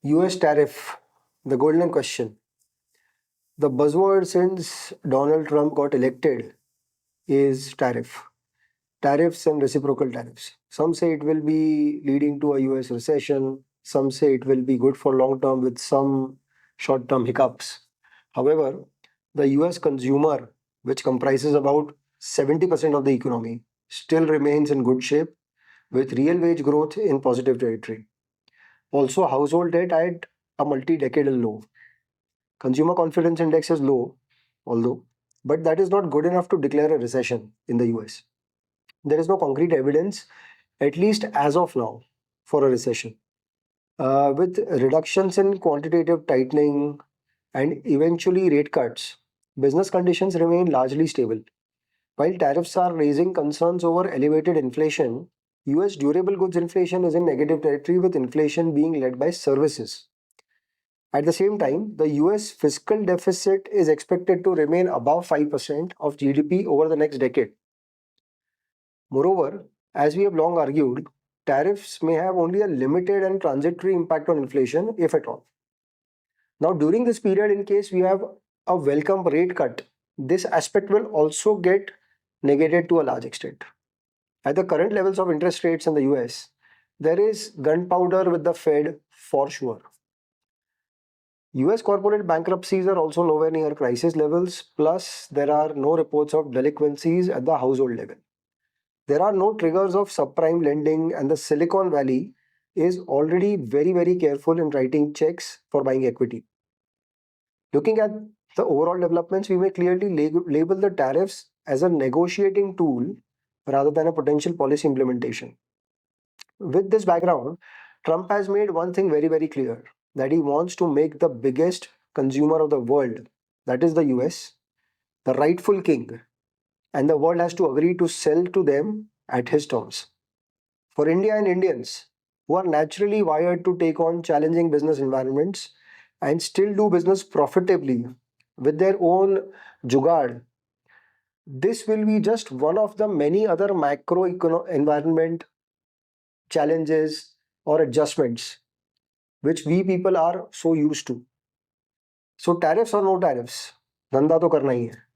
US tariff, the golden question. The buzzword since Donald Trump got elected is tariff. Tariffs and reciprocal tariffs. Some say it will be leading to a US recession. Some say it will be good for long term with some short term hiccups. However, the US consumer, which comprises about 70% of the economy, still remains in good shape with real wage growth in positive territory. Also, household debt at a multi decadal low. Consumer confidence index is low, although, but that is not good enough to declare a recession in the US. There is no concrete evidence, at least as of now, for a recession. With reductions in quantitative tightening and eventually rate cuts, business conditions remain largely stable. While tariffs are raising concerns over elevated inflation, US durable goods inflation is in negative territory with inflation being led by services. At the same time, the US fiscal deficit is expected to remain above 5% of GDP over the next decade. Moreover, as we have long argued, tariffs may have only a limited and transitory impact on inflation, if at all. Now, during this period, in case we have a welcome rate cut, this aspect will also get negated to a large extent. At the current levels of interest rates in the US, there is gunpowder with the Fed for sure. US corporate bankruptcies are also nowhere near crisis levels, plus, there are no reports of delinquencies at the household level. There are no triggers of subprime lending, and the Silicon Valley is already very, very careful in writing checks for buying equity. Looking at the overall developments, we may clearly label the tariffs as a negotiating tool rather than a potential policy implementation. With this background, Trump has made one thing very, very clear, that he wants to make the biggest consumer of the world, that is the US, the rightful king, and the world has to agree to sell to them at his terms. For India and Indians who are naturally wired to take on challenging business environments and still do business profitably with their own jugaad, this will be just one of the many other macro environment challenges or adjustments which we people are so used to. So tariffs or no tariffs, धंधा तो करना ही है.